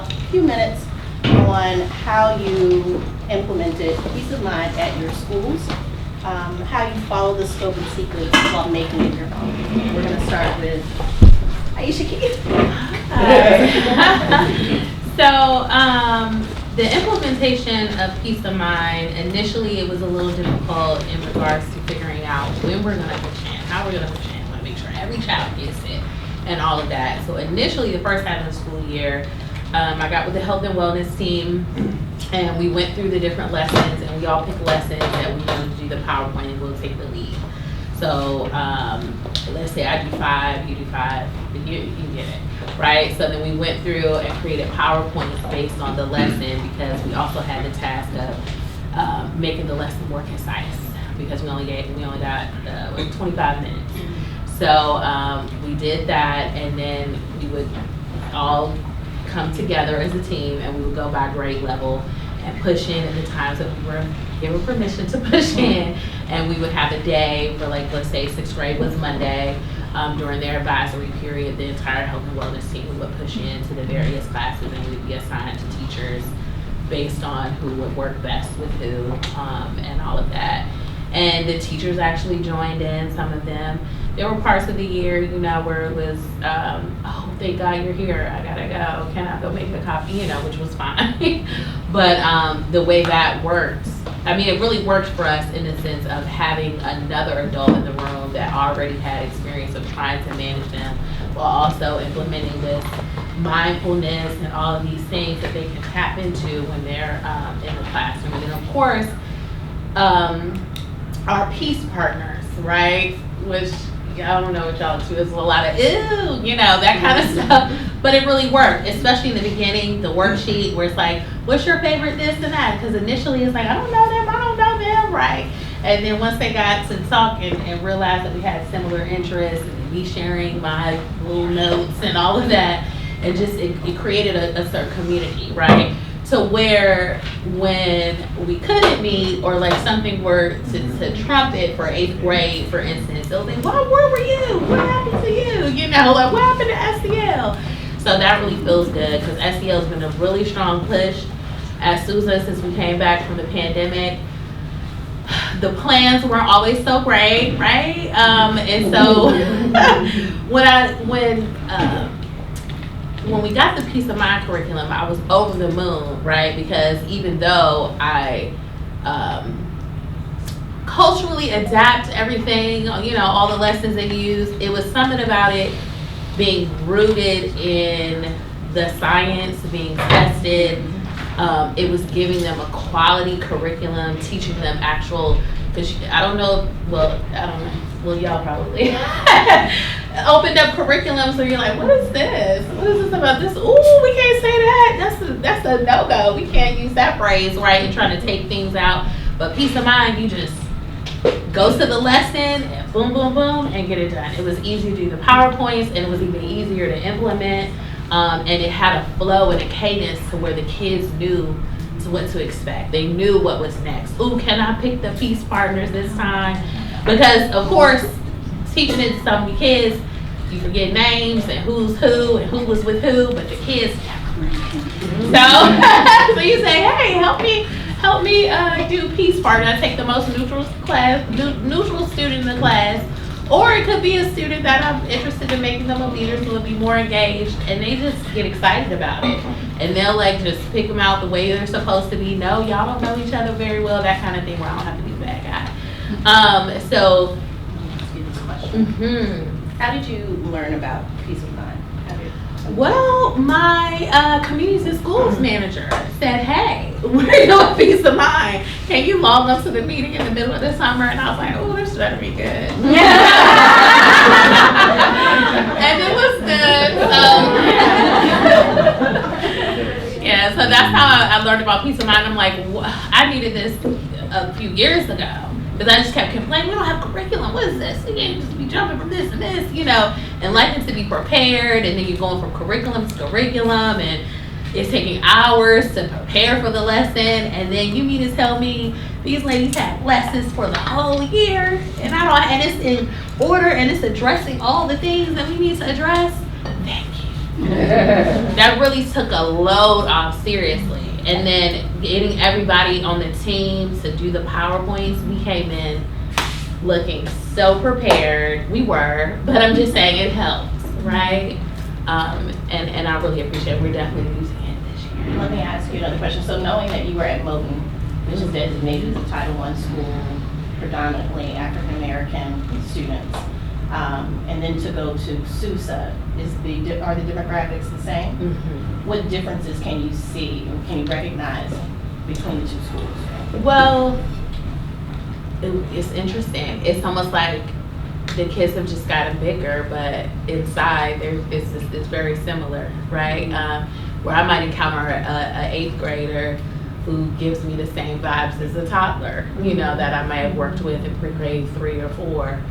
about a few minutes on how you implemented peace of mind at your schools, how you follow the scope and sequence while making it your own. We're going to start with Ayisha Keith. So the implementation of peace of mind, initially it was a little difficult in regards to figuring out when we're going to push in, how we're going to push in, want to make sure every child gets it and all of that. So initially the first half of the school year, I got with the health and wellness team and we went through the different lessons and we all picked lessons that we wanted to do the PowerPoint and we'll take the lead. So let's say I do 5, you do 5, you get it, right? So then we went through and created PowerPoints based on the lesson because we also had the task of making the lesson more concise because we only got 25 minutes. So we did that and then we would all come together as a team and we would go by grade level and push in at the times that we were given permission to push in, and we would have a day for, like, let's say 6th grade was Monday. During their advisory period, the entire health and wellness team would push into the various classes and we'd be assigned to teachers based on who would work best with who and all of that. And the teachers actually joined in, some of them. There were parts of the year, where it was, oh, thank God you're here, I gotta go, can I go make a copy, which was fine. But the way that worked, it really worked for us in the sense of having another adult in the room that already had experience of trying to manage them while also implementing this mindfulness and all of these things that they can tap into when they're in the classroom. And then of course, our peace partners, right? Which, I don't know what y'all do. It's a lot of, ew, that kind of stuff. But it really worked, especially in the beginning, the worksheet where it's like, what's your favorite this and that? Because initially it's like, I don't know them, right? And then once they got to talking and realized that we had similar interests and me sharing my little notes and all of that, and just it created a certain community, right? To where when we couldn't meet or like something were to trumpet for 8th grade, for instance, they'll think, well, where were you? What happened to you? Like, what happened to SEL? So that really feels good because SEL has been a really strong push at Sousa since we came back from the pandemic. The plans weren't always so great, right? And so when we got the peace of mind curriculum, I was over the moon, right? Because even though I culturally adapt everything, all the lessons they use, it was something about it being rooted in the science, being tested. It was giving them a quality curriculum, teaching them actual, because I don't know, well, y'all probably opened up curriculums where you're like, what is this? What is this about this? Ooh, we can't say that. That's a no-go. We can't use that phrase, right? You're trying to take things out. But peace of mind, you just go to the lesson and boom, boom, boom, and get it done. It was easy to do the PowerPoints, and it was even easier to implement. And it had a flow and a cadence to where the kids knew what to expect. They knew what was next. Ooh, can I pick the peace partners this time? Because, of course, teaching it to so many kids, you forget names and who's who and who was with who, but the kids so you say, hey, help me do peace partner. I take the most neutral student in the class. Or it could be a student that I'm interested in making them a leader so they'll be more engaged, and they just get excited about it. And they'll just pick them out the way they're supposed to be. No, y'all don't know each other very well, that kind of thing where I don't have to be the bad guy. So, how did you learn about peace of mind? Well, my communities and schools manager said, hey, we're doing peace of mind. Can you log up to the meeting in the middle of the summer? And I was like, oh, this better be good. And it was good. Yeah, so that's how I learned about peace of mind. I'm like, I needed this a few years ago. Because I just kept complaining, we don't have curriculum, what is this? We can't just be jumping from this and this, and liking to be prepared, and then you're going from curriculum to curriculum, and it's taking hours to prepare for the lesson, and then you mean to tell me these ladies have lessons for the whole year, and it's in order, and it's addressing all the things that we need to address? Thank you. That really took a load off seriously. And then getting everybody on the team to do the PowerPoints, we came in looking so prepared. We were, but I'm just saying it helps, right? And I really appreciate it. We're definitely using it this year. Let me ask you another question. So knowing that you were at Moton, which is designated as a Title I school, predominantly African American students, and then to go to Sousa, are the demographics the same? Mm-hmm. What differences can you see, or can you recognize between the two schools? Well, it's interesting. It's almost like the kids have just gotten bigger, but inside it's very similar, right? Where I might encounter a 8th grader who gives me the same vibes as a toddler, you know, that I might have worked with in pre-grade 3 or 4.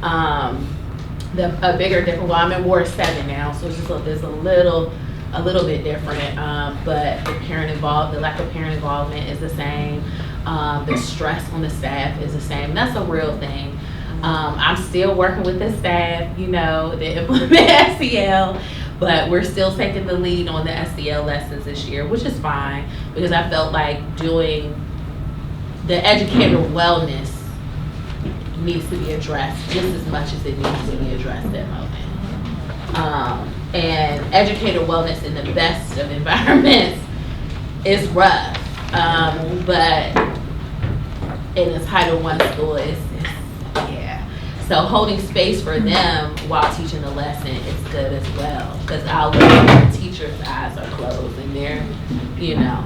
A bigger different. Well, I'm in Ward 7 now, so it's just there's a little bit different. But the lack of parent involvement is the same. The stress on the staff is the same. That's a real thing. I'm still working with the staff, you know, to implement SEL, but we're still taking the lead on the SEL lessons this year, which is fine because I felt like doing the educator wellness needs to be addressed just as much as it needs to be addressed at Moton. And educator wellness in the best of environments is rough, but in a Title I school, yeah. So holding space for them while teaching the lesson is good as well, because I'll look at the teacher's eyes are closed and they're, you know,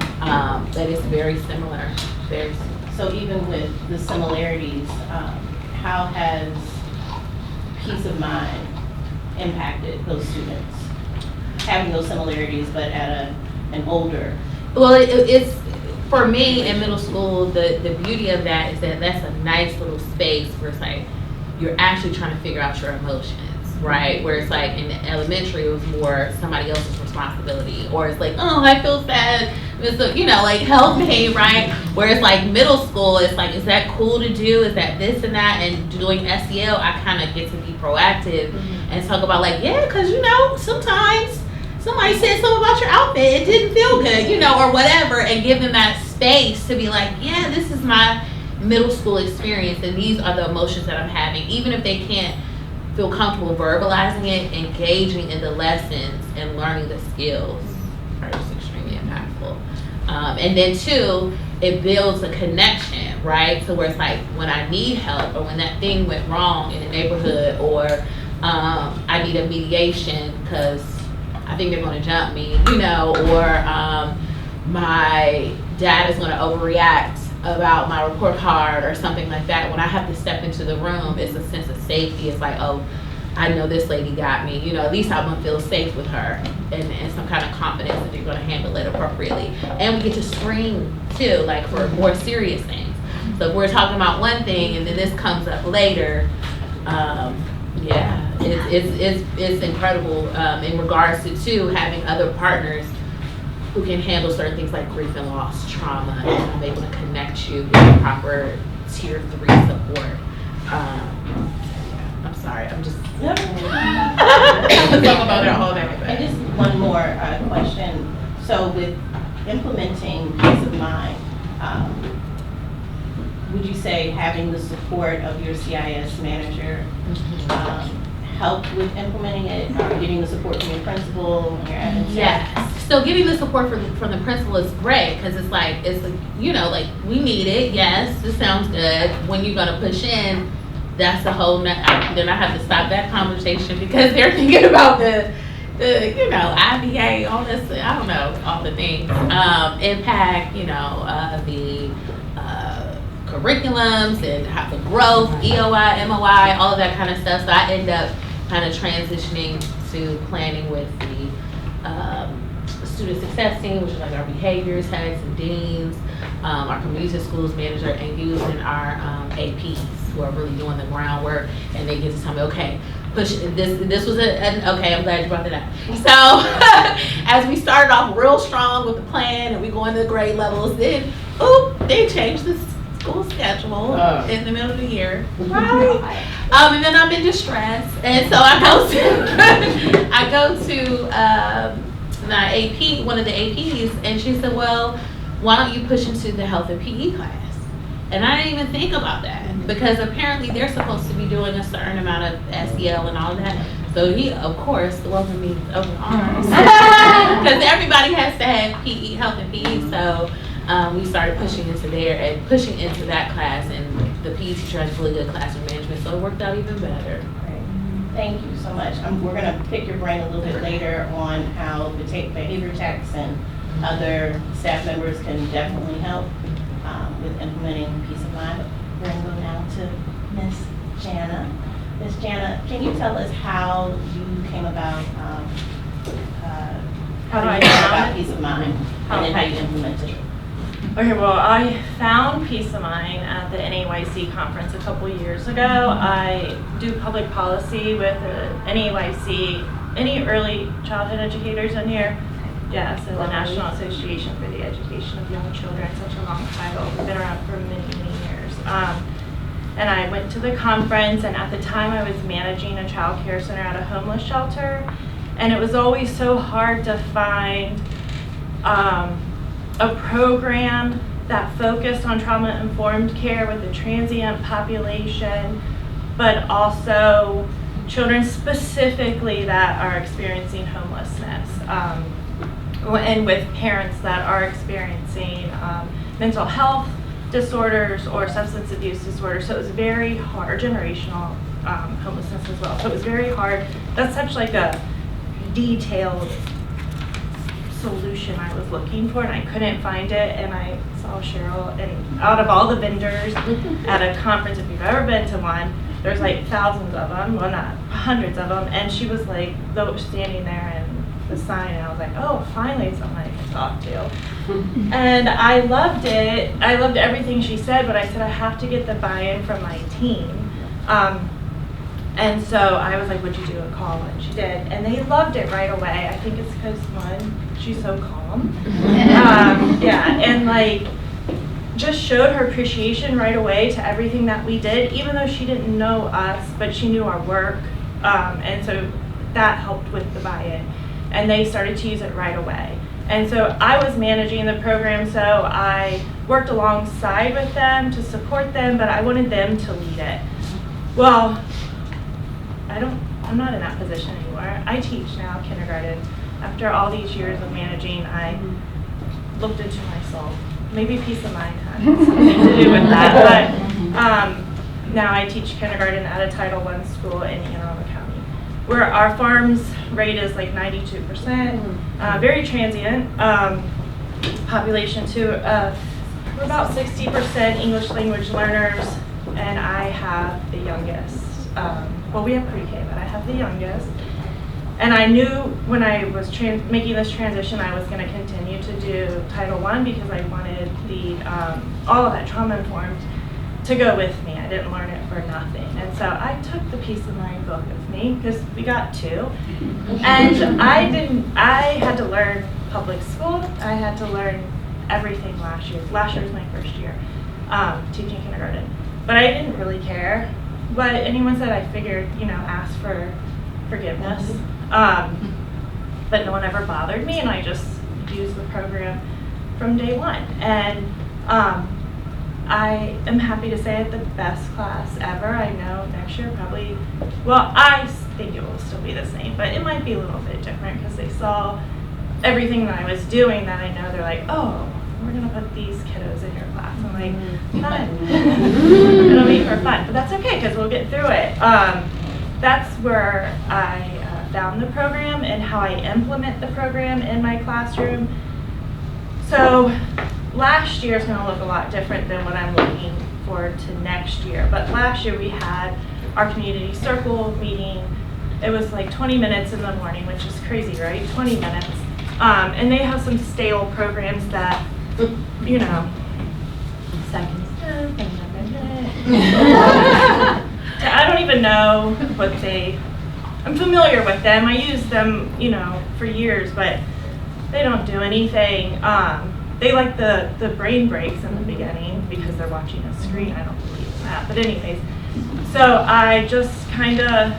but it's very similar. Very similar. So even with the similarities, how has peace of mind impacted those students? Having those similarities, but at an older. Well, it's for me in middle school. The beauty of that is that that's a nice little space where it's like you're actually trying to figure out your emotions, right? Where it's like in elementary, it was more somebody else's responsibility, or it's like, oh, I feel sad. You know, like help me, right? Whereas like middle school, it's like, is that cool to do? Is that this and that? And doing SEL, I kind of get to be proactive and talk about like, yeah, because you know, sometimes somebody said something about your outfit, it didn't feel good, you know, or whatever, and give them that space to be like, yeah, this is my middle school experience, and these are the emotions that I'm having, even if they can't feel comfortable verbalizing it, engaging in the lessons and learning the skills are just extremely impactful. And then 2, it builds a connection, right? So where it's like when I need help or when that thing went wrong in the neighborhood, or I need a mediation because I think they're going to jump me, you know, or my dad is going to overreact about my report card or something like that. When I have to step into the room, it's a sense of safety. It's like, oh, I know this lady got me, you know, at least I'm gonna feel safe with her, and some kind of confidence that you're gonna handle it appropriately. And we get to screen too, like for more serious things. So if we're talking about one thing and then this comes up later, yeah, it's incredible in regards to having other partners who can handle certain things like grief and loss, trauma, and I'm able to connect you with proper tier 3 support. I'm sorry, I'm just talking about it all day. And just one more question. So with implementing peace of mind, would you say having the support of your CIS manager helped with implementing it, or getting the support from your principal and your admin? Yes. So getting the support from the principal is great, because it's like, you know, like we need it. Yes, this sounds good. When you're gonna push in, that's a whole then I have to stop that conversation because they're thinking about the you know, IBA, all this, I don't know, all the things, impact, you know, the curriculums and how the growth, EOI, MOI, all of that kind of stuff. So I end up kind of transitioning to planning with the student success team, which is like our behaviors heads and deans, our community schools manager, and using our APs who are really doing the groundwork, and they get to tell me, okay, push this was okay, I'm glad you brought that up. So as we started off real strong with the plan and we go into the grade levels, then they changed this school schedule Oh. in the middle of the year. Right. And then I'm in distress, and so I go to my AP, one of the APs, and she said, "Well, why don't you push into the health and PE class?" And I didn't even think about that because apparently they're supposed to be doing a certain amount of SEL and all of that. So he, of course, welcomed me open arms because everybody has to have PE, health and PE. So we started pushing into there and pushing into that class, and the PE teacher has really good classroom management, so it worked out even better. Great. Thank you so much. We're going to pick your brain a little bit later on how the behavior techs and other staff members can definitely help with implementing peace of mind. We're going to go now to Miss Jana. Miss Jana, can you tell us how you came about peace of mind and then how you implemented it? Okay, well, I found peace of mind at the NAYC conference a couple years ago. I do public policy with the NAYC. Any early childhood educators in here? Yeah, so the National Association for the Education of Young Children, such a long title. We've been around for many, many years. And I went to the conference, and at the time I was managing a child care center at a homeless shelter, and it was always so hard to find a program that focused on trauma-informed care with the transient population, but also children specifically that are experiencing homelessness, and with parents that are experiencing mental health disorders or substance abuse disorders. So it was very hard, generational homelessness as well. So it was very hard. That's such like a detailed solution I was looking for, and I couldn't find it. And I saw Cheryl, and out of all the vendors at a conference, if you've ever been to one, there's like thousands of them, well not hundreds of them, and she was like standing there and the sign, and I was like, oh, finally someone I can talk to. And I loved it. I loved everything she said, but I said I have to get the buy-in from my team. And so I was like, would you do a call? And she did. And they loved it right away. I think it's because, one, she's so calm. Yeah, and like just showed her appreciation right away to everything that we did, even though she didn't know us, but she knew our work. And so that helped with the buy-in. And they started to use it right away. And so I was managing the program, so I worked alongside with them to support them, but I wanted them to lead it. Well, I'm not in that position anymore. I teach now kindergarten. After all these years of managing, I looked into my soul. Maybe peace of mind had something to do with that, but now I teach kindergarten at a Title I school in Anne Arundel County, where our farms rate is like 92%, very transient population too. We're about 60% English language learners, and I have the youngest. Well, we have pre-K, but I have the youngest. And I knew when I was making this transition, I was going to continue to do Title I because I wanted all of that trauma-informed to go with me. I didn't learn it for nothing. And so I took the Peace of Mind book with me because we got two. And I had to learn public school. I had to learn everything last year. Last year was my first year teaching kindergarten. But I didn't really care what anyone said. I figured, ask for forgiveness. But no one ever bothered me, and I just used the program from day one. And I am happy to say it's the best class ever. I know next year probably, well, I think it will still be the same, but it might be a little bit different because they saw everything that I was doing that I know they're like, oh, we're going to put these kiddos in your class. I'm like, fun. It'll be for fun, but that's okay because we'll get through it. That's where I found the program and how I implement the program in my classroom. So last year is going to look a lot different than what I'm looking forward to next year. But last year we had our community circle meeting. It was like 20 minutes in the morning, which is crazy, right? 20 minutes. And they have some stale programs that, seconds. I don't even know what I'm familiar with them. I use them, for years, but they don't do anything. They like the brain breaks in the beginning. because they're watching a screen. I don't believe in that. But anyways, so I just kind of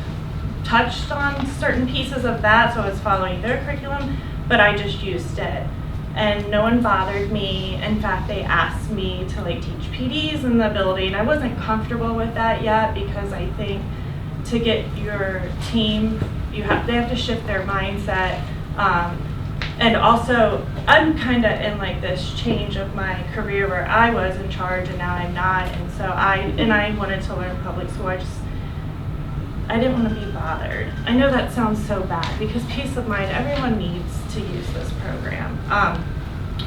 touched on certain pieces of that, so I was following their curriculum, but I just used it. And no one bothered me. In fact, they asked me to like teach PDs in the building. I wasn't comfortable with that yet because I think to get your team, they have to shift their mindset. And also, I'm kind of in like this change of my career where I was in charge and now I'm not. And so I wanted to learn public school. I didn't want to be bothered. I know that sounds so bad because peace of mind, everyone needs to use this program.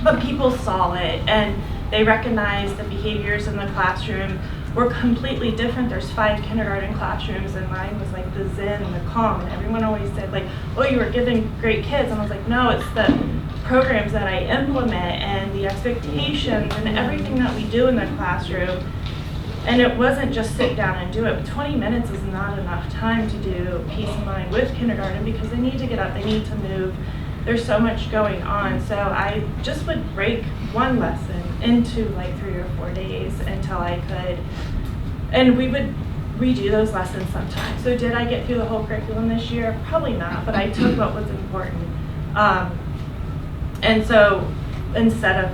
But people saw it and they recognized the behaviors in the classroom were completely different. There's 5 kindergarten classrooms and mine was like the zen and the calm, and everyone always said like, oh, you were giving great kids, and I was like, no, it's the programs that I implement and the expectations and everything that we do in the classroom. And it wasn't just sit down and do it, but 20 minutes is not enough time to do peace of mind with kindergarten because they need to get up, they need to move. There's so much going on. So I just would break one lesson into like 3 or 4 days until I could, and we would redo those lessons sometimes. So did I get through the whole curriculum this year? Probably not, but I took what was important. And so instead of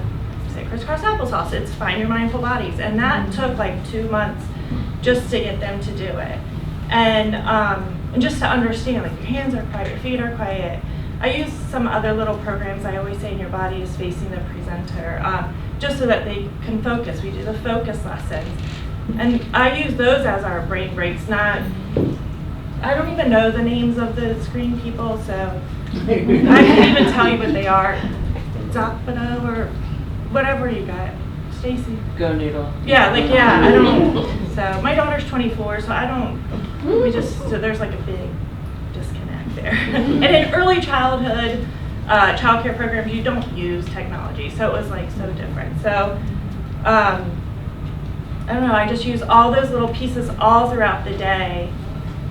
say crisscross applesauce, it's find your mindful bodies. And that took like 2 months just to get them to do it. And just to understand, like your hands are quiet, your feet are quiet. I use some other little programs. I always say your body is facing the presenter, just so that they can focus. We do the focus lessons. And I use those as our brain breaks, not, I don't even know the names of the screen people, so I can't even tell you what they are. Zapado or whatever you got. Stacy. Go Noodle. Yeah, like, yeah, I don't, so my daughter's 24, so I don't, so there's like a big disconnect there. And in early childhood, childcare programs, you don't use technology, so it was like so different. So, I don't know, I just use all those little pieces all throughout the day.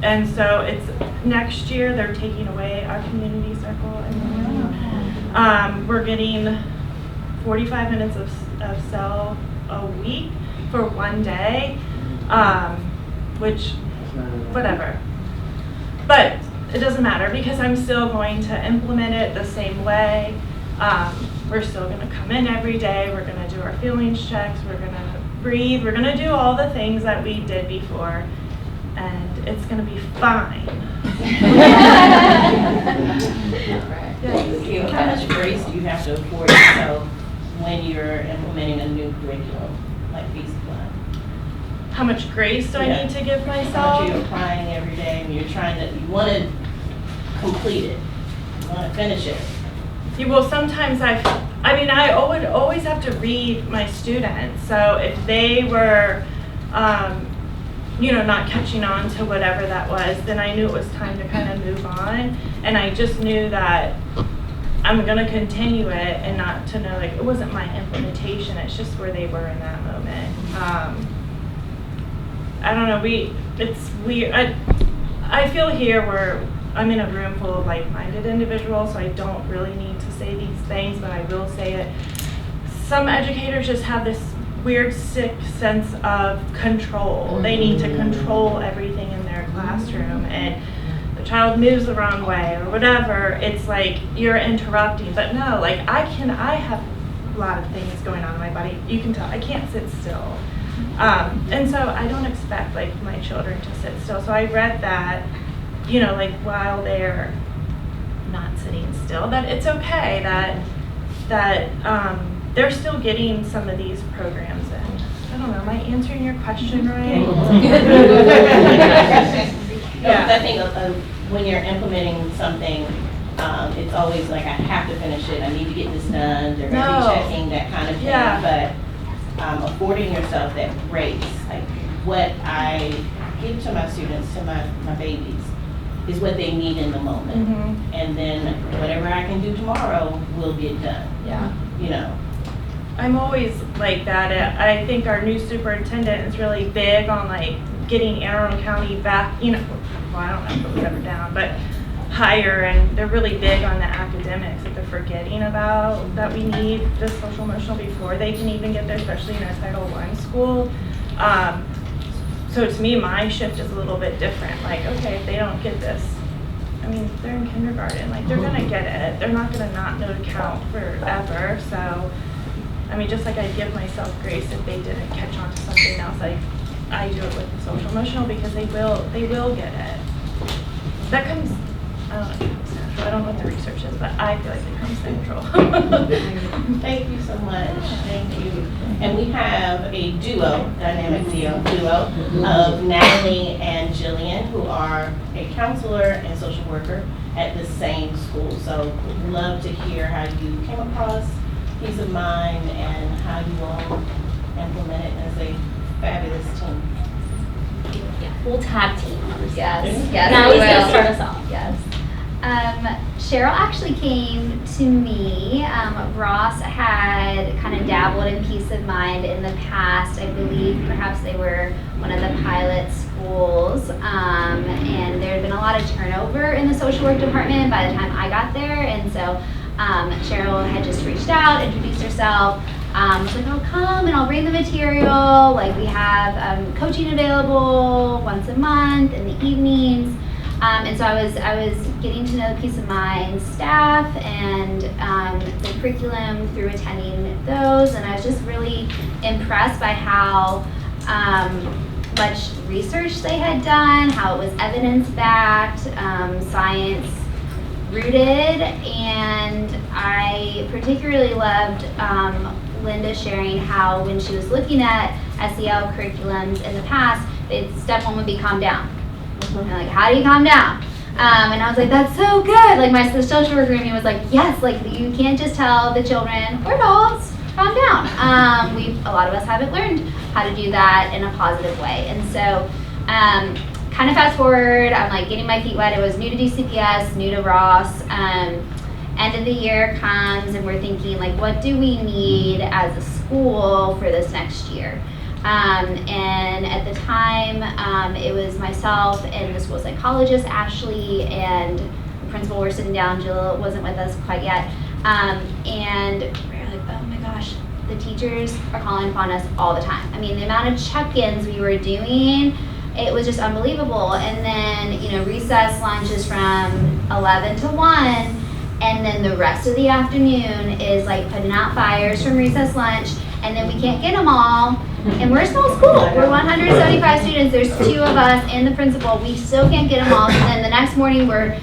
And so it's next year they're taking away our community circle in the morning. We're getting 45 minutes of cell a week for 1 day, which, whatever. But it doesn't matter because I'm still going to implement it the same way. We're still going to come in every day. We're going to do our feelings checks. We're going to breathe. We're going to do all the things that we did before. And it's going to be fine. Thank you. How much grace do you have to afford yourself when you're implementing a new curriculum like Peace of Mind? How much grace do I need to give How myself? much you're applying every day and you're trying to, you want to complete it, you want to finish it. Yeah, well, sometimes I would always have to read my students. So if they were, not catching on to whatever that was, then I knew it was time to kind of move on. And I just knew that I'm going to continue it and not to know, like, it wasn't my implementation. It's just where they were in that moment. I don't know, it's weird. I feel here where I'm in a room full of like-minded individuals, so I don't really need to say these things, but I will say it. Some educators just have this weird, sick sense of control. They need to control everything in their classroom, and the child moves the wrong way or whatever, it's like you're interrupting. But no, like I have a lot of things going on in my body. You can tell I can't sit still. And so I don't expect like my children to sit still. So I read that, like while they're not sitting still, that it's okay that they're still getting some of these programs in. I don't know, am I answering your question right? Yeah. I think when you're implementing something, it's always like I have to finish it, I need to get this done, they're going to be checking, that kind of thing. Yeah. But affording yourself that grace, like what I give to my students, to my babies, is what they need in the moment. Mm-hmm. And then whatever I can do tomorrow will get done. Yeah. I'm always like that. I think our new superintendent is really big on like getting Anne Arundel County back, well, I don't know if it was ever down, but higher, and they're really big on the academics that they're forgetting about, that we need the social emotional before they can even get there, especially in a Title I school. So to me, my shift is a little bit different. Like, okay, if they don't get this, I mean, they're in kindergarten, like they're gonna get it. They're not gonna not know to count forever. So, I mean, just like I give myself grace if they didn't catch on to something else, I do it with the social emotional, because they will get it. That comes, I don't know if it comes natural. I don't know what the research is, but I feel like it comes natural. Thank you so much. Thank you. And we have a dynamic duo of Natalie and Jillian, who are a counselor and social worker at the same school. So we'd love to hear how you came across Peace of Mind and how you all implement it as a fabulous team. We'll tag team. Yes, Now we he's gonna will. start us off. Yes. Cheryl actually came to me. Ross had kind of dabbled in Peace of Mind in the past. I believe perhaps they were one of the pilot schools. And there had been a lot of turnover in the social work department by the time I got there. And so Cheryl had just reached out, introduced herself. She's like, oh, come and I'll bring the material. Like, we have coaching available once a month in the evenings. And so I was getting to know the Peace of Mind staff and the curriculum through attending those, and I was just really impressed by how much research they had done, how it was evidence-backed, science rooted, and I particularly loved Linda sharing how when she was looking at SEL curriculums in the past, step one would be calm down. And like, how do you calm down? And I was like, that's so good. Like, my social worker in me was like, yes, like you can't just tell the children or adults, calm down. A lot of us haven't learned how to do that in a positive way. And so kind of fast forward, I'm like getting my feet wet. It was new to DCPS, new to Ross. End of the year comes and we're thinking like, what do we need as a school for this next year? And at the time, it was myself and the school psychologist, Ashley, and the principal were sitting down. Jill wasn't with us quite yet. And we were like, oh my gosh, the teachers are calling upon us all the time. I mean, the amount of check-ins we were doing, it was just unbelievable. And then, recess lunch is from 11 to 1. And then the rest of the afternoon is like putting out fires from recess lunch. And then we can't get them all. And we're a small school. We're 175 students. There's 2 of us and the principal. We still can't get them all. So then the next morning we're,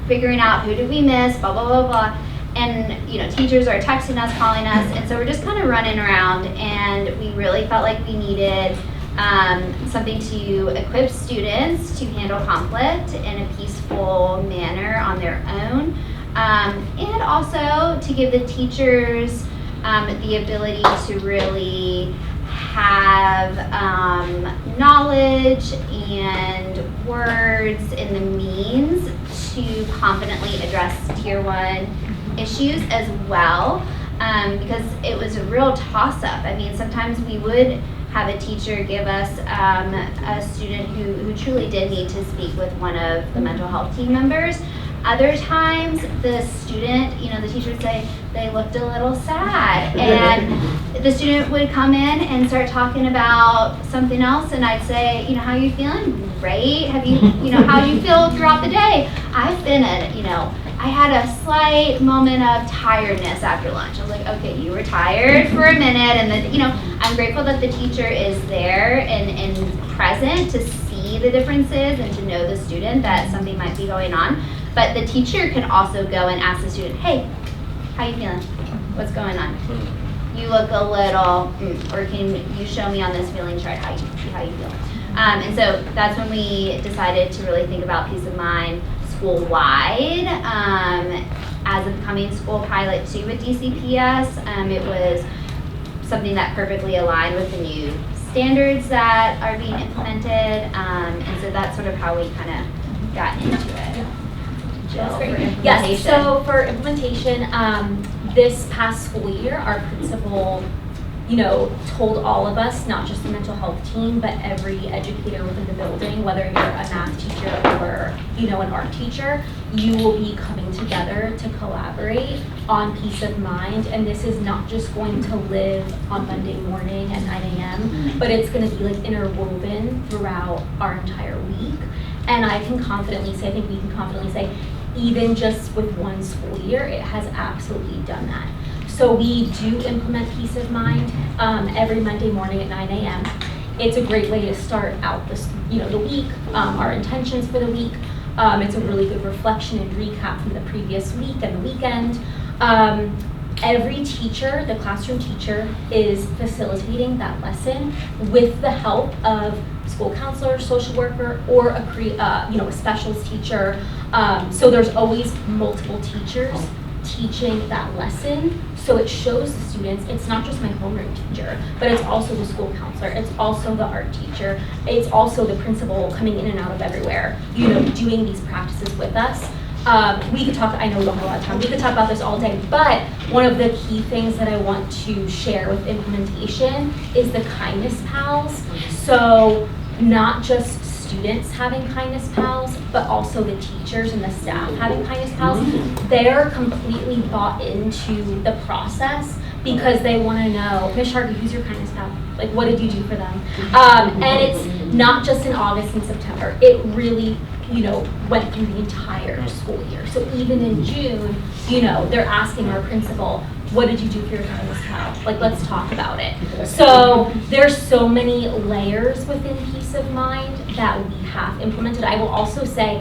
figuring out who did we miss, blah, blah, blah, blah. And, teachers are texting us, calling us. And so we're just kind of running around. And we really felt like we needed something to equip students to handle conflict in a peaceful manner on their own. And also to give the teachers the ability to really have knowledge and words and the means to confidently address Tier 1 issues as well, because it was a real toss-up. I mean, sometimes we would have a teacher give us a student who truly did need to speak with one of the mental health team members. Other times, the student, the teacher would say they looked a little sad, and the student would come in and start talking about something else, and I'd say, how are you feeling? Great. Have you, how do you feel throughout the day? I've been I had a slight moment of tiredness after lunch. I was like, okay, you were tired for a minute, and then, I'm grateful that the teacher is there and present to see the differences and to know the student that something might be going on. But the teacher can also go and ask the student, hey, how you feeling? What's going on? You look a little, or can you show me on this feeling chart how you feel? And so that's when we decided to really think about Peace of Mind school-wide as a becoming school pilot too with DCPS. It was something that perfectly aligned with the new standards that are being implemented. And so that's sort of how we kind of got into it. That's great. Yes, so for implementation, this past school year, our principal, told all of us, not just the mental health team, but every educator within the building, whether you're a math teacher or, an art teacher, you will be coming together to collaborate on peace of mind. And this is not just going to live on Monday morning at 9 a.m., but it's going to be like interwoven throughout our entire week. And I can confidently say, I think we can confidently say, even just with one school year, it has absolutely done that. So we do implement peace of mind every Monday morning at 9 a.m. It's a great way to start out the week, our intentions for the week. It's a really good reflection and recap from the previous week and the weekend. Every teacher, the classroom teacher, is facilitating that lesson with the help of school counselor, social worker, or a specials teacher. So there's always multiple teachers teaching that lesson. So it shows the students, it's not just my homeroom teacher, but it's also the school counselor, it's also the art teacher, it's also the principal coming in and out of everywhere, doing these practices with us. We could talk, I know we don't have a lot of time, we could talk about this all day, but one of the key things that I want to share with implementation is the kindness pals. So not just students having kindness pals, but also the teachers and the staff having kindness pals. They're completely bought into the process because they want to know, Ms. Sharkey, who's your kindness pal? Like, what did you do for them? And it's not just in August and September. It really, went through the entire school year. So even in June, they're asking our principal, what did you do for your kindness pal? Like, let's talk about it. So there's so many layers within peace of mind that we have implemented. I will also say,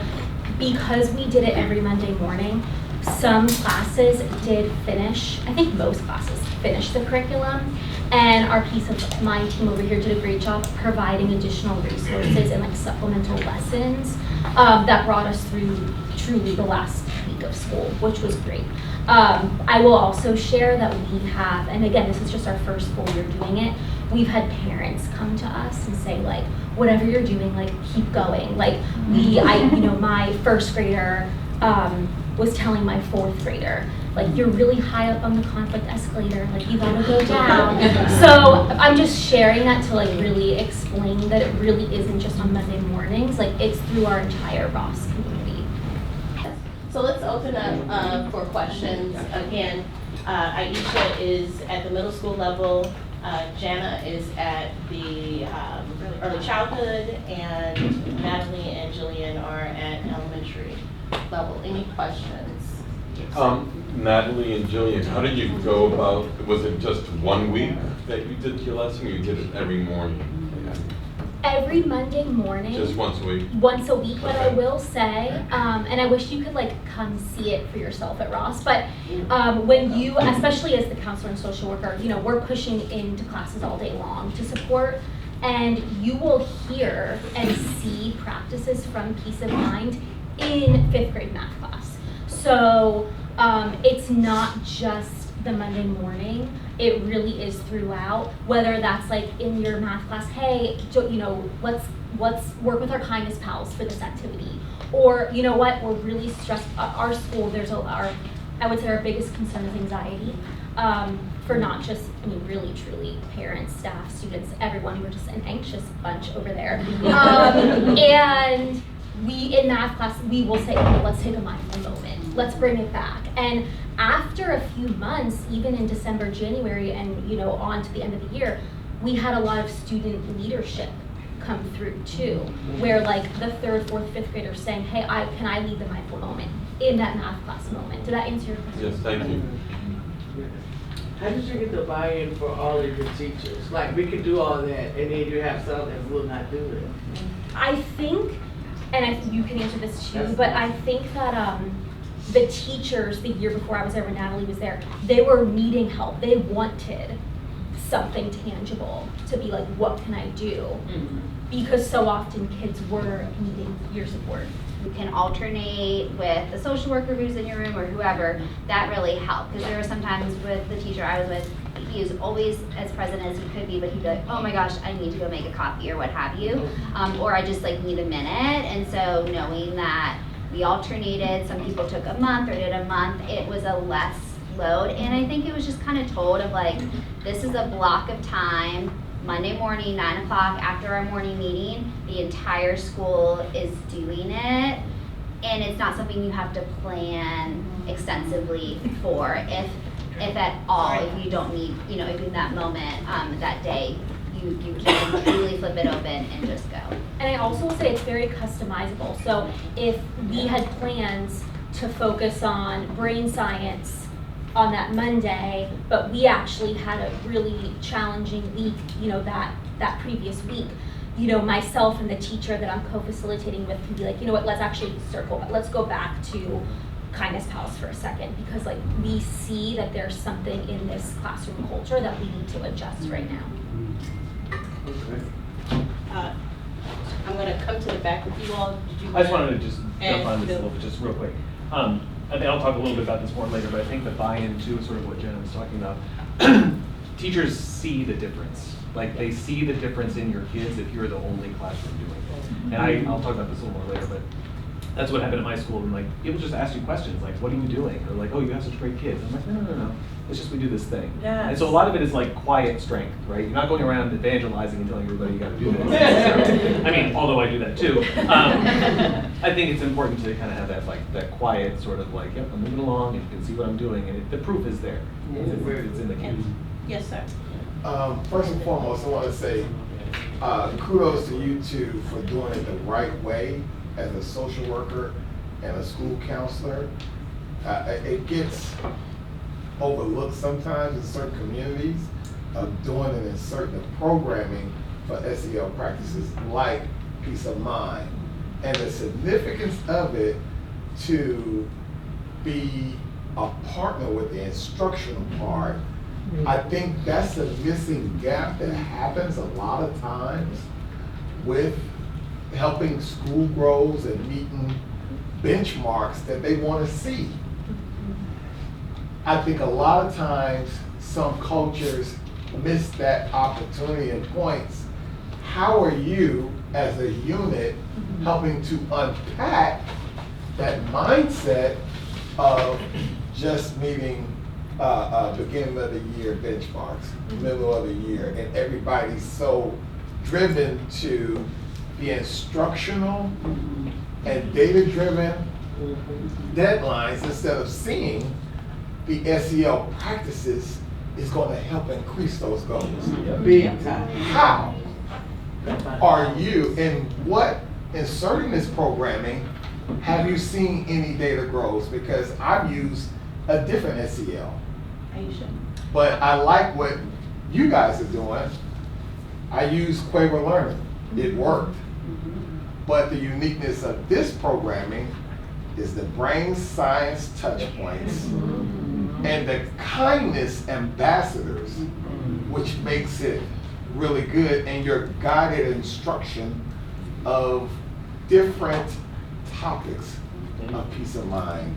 because we did it every Monday morning, some classes did finish, I think most classes finished the curriculum, and our peace of mind team over here did a great job providing additional resources and supplemental lessons that brought us through truly the last week of school, which was great. I will also share that we have, and again, this is just our first full year doing it, we've had parents come to us and say, whatever you're doing, keep going. My first grader was telling my fourth grader, you're really high up on the conflict escalator, you gotta go down. So I'm just sharing that to really explain that it really isn't just on Monday mornings, it's through our entire Ross community. So let's open up for questions. Again, Ayisha is at the middle school level, Jana is at the early childhood, and Natalie and Jillian are at elementary level. Any questions? Natalie and Jillian, how did you go about, was it just 1 week that you did your lesson, or you did it every morning? Every Monday morning. Just once a week? Once a week, but I will say, and I wish you could come see it for yourself at Ross, but when you, especially as the counselor and social worker, we're pushing into classes all day long to support, and you will hear and see practices from Peace of Mind in 5th grade math class. So it's not just the Monday morning, it really is throughout, whether that's in your math class, hey, let's work with our kindness pals for this activity. Or, we're really stressed, our school, I would say our biggest concern is anxiety. For not just, really, truly parents, staff, students, everyone, we're just an anxious bunch over there. And we, in math class, we will say, okay, let's take a mindful moment. Let's bring it back. And after a few months, even in December, January, and on to the end of the year, we had a lot of student leadership come through too, where the 3rd, 4th, 5th graders saying, hey, can I lead the mindful moment in that math class moment? Did that answer your question? Yes, thank you. How did you get the buy-in for all of your teachers? We could do all that, and then you have some that will not do it. I think, and you can answer this too, but I think that the teachers the year before I was there, when Natalie was there, they were needing help. They wanted something tangible to be what can I do? Mm-hmm. Because so often kids were needing your support. You can alternate with the social worker who's in your room or whoever. That really helped, because there were sometimes with the teacher I was with, he was always as present as he could be, but he'd be oh my gosh, I need to go make a copy or what have you, or I just need a minute. And so knowing that we alternated, some people took a month or did a month, it was a less load. And I think it was just kind of told of this is a block of time, Monday morning, 9 o'clock after our morning meeting, the entire school is doing it. and it's not something you have to plan extensively for. If at all, if you don't need, you know, if in that moment, that day, you can truly flip it open and just go. And I also will say it's very customizable. So if we had plans to focus on brain science on that Monday, but we actually had a really challenging week, you know, that previous week, you know, myself and the teacher that I'm co-facilitating with can be like, you know what, let's actually let's go back to Kindness Palace for a second, because like we see that there's something in this classroom culture that we need to adjust right now. I'm gonna come to the back with you all. Did you I just wanted to just And jump on this a Bill. little bit, just real quick. I think I'll talk a little bit about this more later, but I think the buy-in to sort of what Jana was talking about, teachers see the difference. Like they see the difference in your kids if you're the only classroom doing it. And I'll talk about this a little more later, but that's what happened at my school. And like people just ask you questions like, what are you doing? Or like, oh, you have such great kids. I'm like, no. It's just we do this thing. Yes. And so a lot of it is like quiet strength, right? You're not going around evangelizing and telling everybody you got to do this. I mean, although I do that too. I think it's important to kind of have that like that quiet sort of like, yep, I'm moving along and you can see what I'm doing, and the proof is there. It's in the kids. Yes, sir. First and foremost, I want to say kudos to you two for doing it the right way as a social worker and a school counselor. It gets overlooked sometimes in certain communities of doing it in certain programming for SEL practices like peace of mind, and the significance of it to be a partner with the instructional part. I think that's a missing gap that happens a lot of times with helping school grows and meeting benchmarks that they want to see. I think a lot of times some cultures miss that opportunity and points. How are you as a unit helping to unpack that mindset of just meeting beginning of the year benchmarks, middle of the year, and everybody's so driven to be instructional and data-driven deadlines instead of seeing the SEL practices is going to help increase those goals. Big time. How are you, in what, inserting this programming, have you seen any data grows? Because I've used a different SEL. Ayisha. But I like what you guys are doing. I use Quaver Learning. It worked. But the uniqueness of this programming is the brain science touch points and the kindness ambassadors, which makes it really good, and your guided instruction of different topics of peace of mind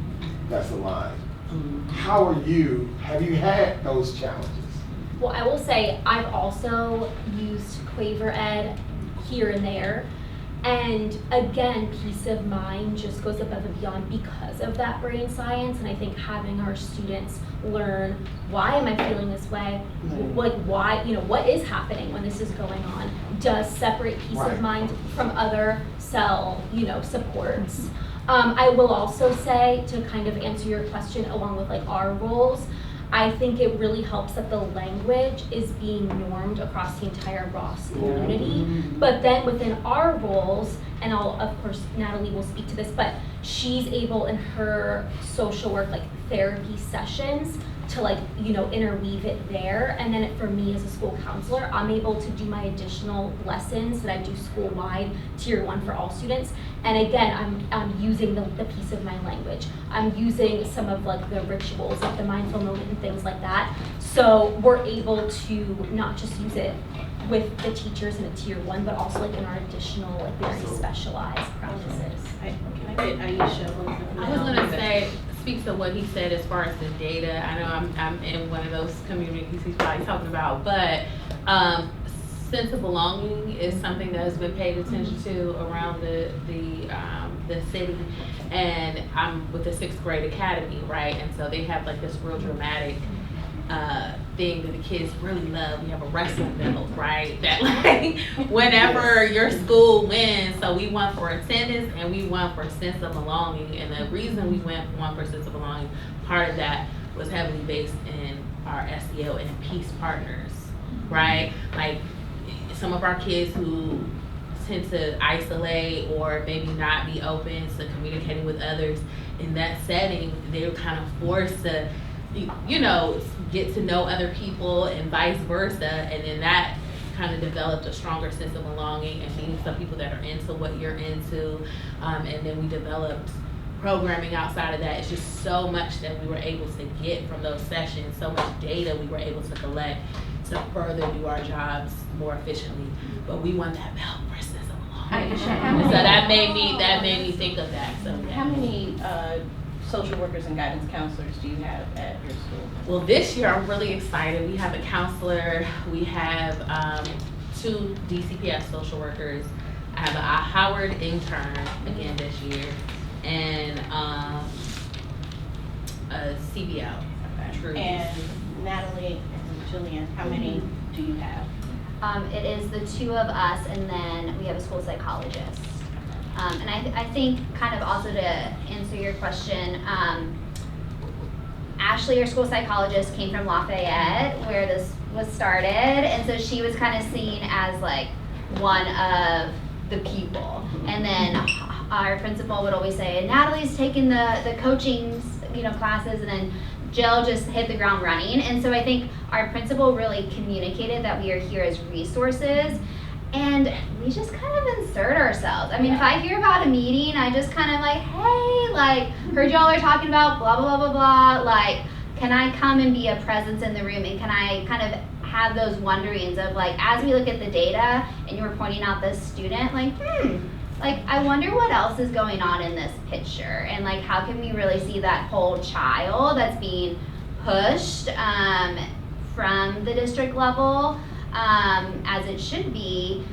that's aligned. How are you, have you had those challenges? Well, I will say I've also used Quaver Ed here and there. And again, peace of mind just goes above and beyond because of that brain science. And I think having our students learn, why am I feeling this way? Like why, you know, what is happening when this is going on, does separate peace of mind from other cell, you know, supports. I will also say, to kind of answer your question along with like our roles, I think it really helps that the language is being normed across the entire Ross community. But then within our roles, and I'll, of course, Natalie will speak to this, but she's able in her social work, like therapy sessions, to like, you know, interweave it there. And then for me as a school counselor, I'm able to do my additional lessons that I do school-wide, tier 1 for all students. And again, I'm using the peace of mind language. I'm using some of like the rituals, like the mindful moment and things like that. So we're able to not just use it with the teachers in a tier 1, but also like in our additional, like very specialized practices. Can I get Ayisha? I was gonna say, speaks to what he said as far as the data. I know I'm in one of those communities he's probably talking about, but sense of belonging is something that has been paid attention to around the city. And I'm with the 6th grade academy, right? And so they have like this real dramatic thing that the kids really love. We have a wrestling belt, right? That like whenever your school wins, so we won for attendance and we won for sense of belonging. And the reason we won for sense of belonging, part of that was heavily based in our SEL and peace partners, right? Like some of our kids who tend to isolate or maybe not be open to communicating with others in that setting, they're kind of forced to, you know, get to know other people and vice versa, and then that kind of developed a stronger sense of belonging and meeting some people that are into what you're into, and then we developed programming outside of that. It's just so much that we were able to get from those sessions, so much data we were able to collect to further do our jobs more efficiently. But we won that belt for sense of belonging. Ayisha, So that made me think of that. So yeah. How many social workers and guidance counselors do you have at your school? Well, this year I'm really excited. We have a counselor, we have 2 DCPS social workers, I have a Howard intern again this year, and a CBO. True. And Natalie and Jillian, how many do you have? It is the 2 of us, and then we have a school psychologist. And I think kind of also to answer your question, Ashley, our school psychologist, came from Lafayette, where this was started, and so she was kind of seen as like one of the people. And then our principal would always say, Natalie's taking the coaching, classes, and then Jill just hit the ground running. And so I think our principal really communicated that we are here as resources, and we just kind of insert ourselves. I mean, if I hear about a meeting, I just kind of like, hey, like, heard y'all are talking about blah, blah, blah, blah, blah. Like, can I come and be a presence in the room? And can I kind of have those wonderings of like, as we look at the data and you were pointing out this student, like, like, I wonder what else is going on in this picture, and like, how can we really see that whole child that's being pushed from the district level, as it should be,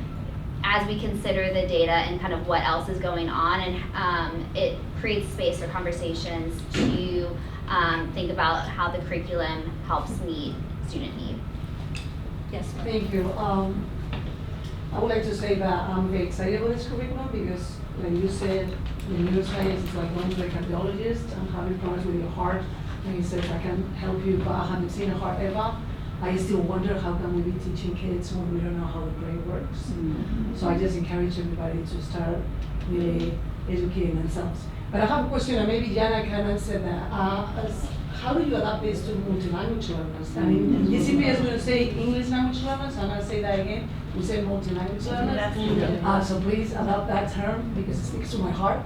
as we consider the data and kind of what else is going on, and it creates space for conversations to think about how the curriculum helps meet student need. Yes, ma'am. Thank you. I would like to say that I'm very excited about this curriculum because, like you said, the neuroscience is like going to a cardiologist and having problems with your heart, and he says, I can help you, but I haven't seen a heart ever. I still wonder how can we be teaching kids when we don't know how the brain works. Mm-hmm. So I just encourage everybody to start really educating themselves. But I have a question, and maybe Jana can answer that. How do you adapt this to multilanguage learners? I mean, DCPS is going to say English language learners, and I'll say that again. We say multi-language learners. So please adopt that term because it speaks to my heart.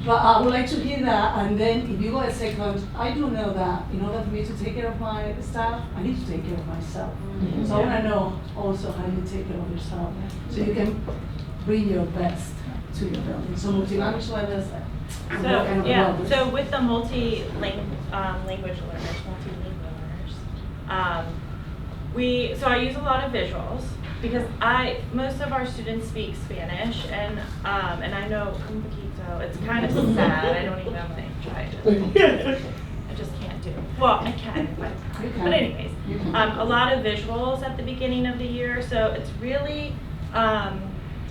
But I would like to hear that, and then if you go a second, I do know that in order for me to take care of my staff, I need to take care of myself. Mm-hmm. So I want to know also how you take care of yourself, so you can bring your best to your building. So multi-language learners. So with the multi-language learners, so I use a lot of visuals because most of our students speak Spanish, and I know un poquito. It's kind of sad. I don't even like try to. I just can't do it. Well, I can, but anyways, a lot of visuals at the beginning of the year. So it's really.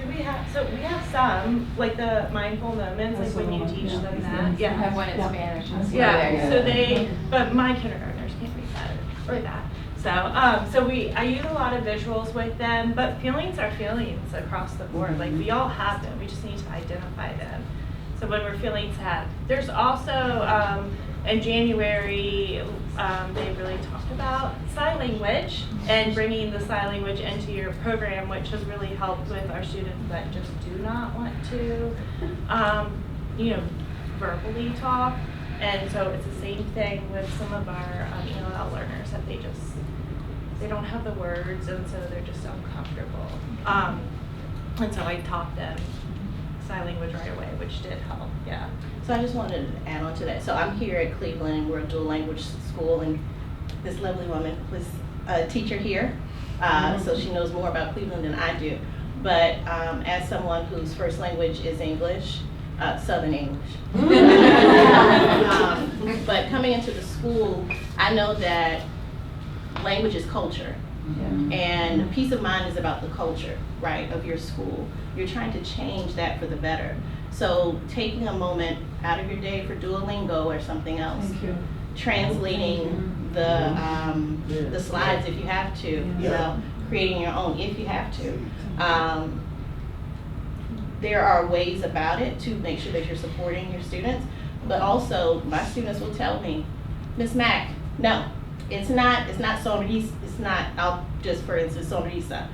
We have some, like the mindful moments, like when you teach them that. Yeah. I have one in Spanish. So but my kindergartners can't read that or that. So, I use a lot of visuals with them, but feelings are feelings across the board. Like, we all have them, we just need to identify them. So when we're feeling sad, there's also, in January, they really talked about sign language and bringing the sign language into your program, which has really helped with our students that just do not want to, verbally talk. And so it's the same thing with some of our ELL learners, that they don't have the words, and so they're just uncomfortable. And so I taught them sign language right away, which did help, yeah. So I just wanted to add on to that. So I'm here at Cleveland, and we're a dual language school, and this lovely woman was a teacher here, so she knows more about Cleveland than I do. But as someone whose first language is English, Southern English. But coming into the school, I know that language is culture. And peace of mind is about the culture, right, of your school. You're trying to change that for the better. So taking a moment out of your day for Duolingo or something else. Thank you. Translating the slides if you have to, you know, creating your own if you have to. There are ways about it to make sure that you're supporting your students, but also my students will tell me, Miss Mack, no, it's not sonrisa, it's not, I'll just for instance, sonrisa.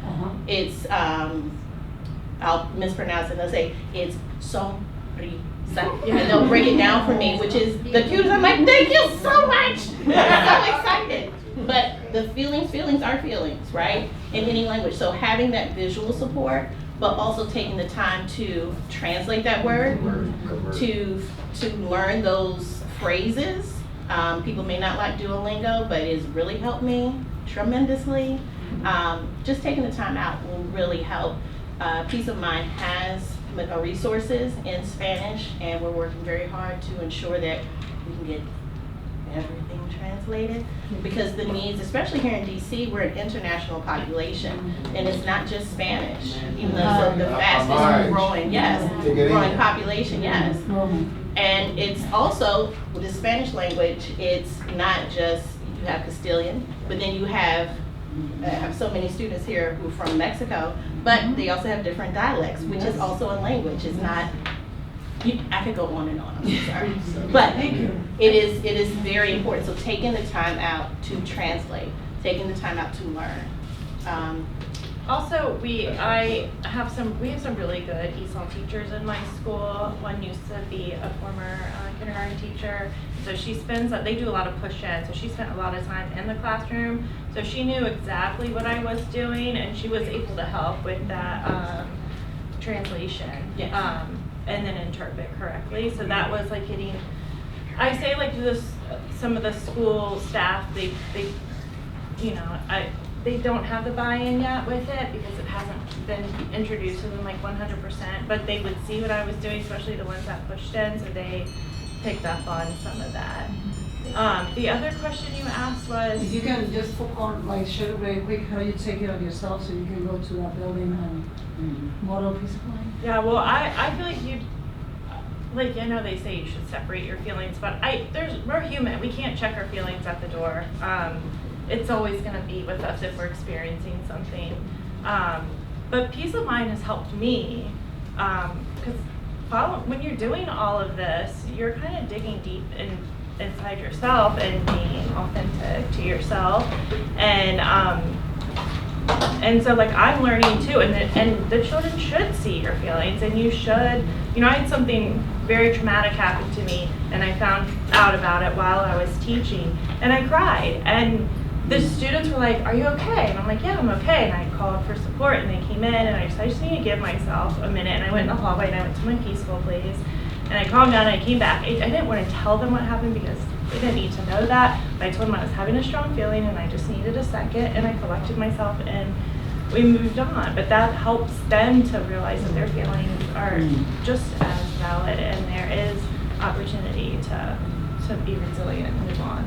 It's, I'll mispronounce it, they'll say, it's sonrisa. And they'll break it down for me, which is the cutest. I'm like, thank you so much. I'm so excited. But the feelings are feelings, right? In any language. So having that visual support, but also taking the time to translate that word, to learn those phrases. People may not like Duolingo, but it's really helped me tremendously. Just taking the time out will really help. Peace of Mind has resources in Spanish, and we're working very hard to ensure that we can get everything translated, because the needs, especially here in DC, we're an international population, and it's not just Spanish, even though it's the fastest growing, growing population, and it's also, with the Spanish language, it's not just, you have Castilian, but then you have so many students here who are from Mexico, but they also have different dialects, which is also a language. It's not, I could go on and on, I'm sorry. But it is very important. So taking the time out to translate, taking the time out to learn. Also, we have some really good ESOL teachers in my school. One used to be a former kindergarten teacher. So they do a lot of push-in, so she spent a lot of time in the classroom. So she knew exactly what I was doing, and she was able to help with that translation, and then interpret correctly. So that was like getting, I say like this, some of the school staff, they don't have the buy-in yet with it because it hasn't been introduced to them like 100%, but they would see what I was doing, especially the ones that pushed in, so they picked up on some of that. The other question you asked was, if you can just focus on, like, share very quick how you take care of yourself so you can go to that building and model peace of mind. Yeah, well, I feel like I know they say you should separate your feelings, but we're human. We can't check our feelings at the door. It's always going to be with us if we're experiencing something. But peace of mind has helped me, because when you're doing all of this, you're kind of digging deep inside yourself and being authentic to yourself. And so like I'm learning too, and the children should see your feelings, and you should, I had something very traumatic happen to me, and I found out about it while I was teaching, and I cried, and the students were like, are you okay? And I'm like, yeah, I'm okay. And I called for support, and they came in, and I just need to give myself a minute. And I went in the hallway, and I went to my peaceful place, and I calmed down, and I came back. I didn't want to tell them what happened because they didn't need to know that. But I told them I was having a strong feeling, and I just needed a second, and I collected myself, and we moved on. But that helps them to realize that their feelings are just as valid, and there is opportunity to be resilient and move on.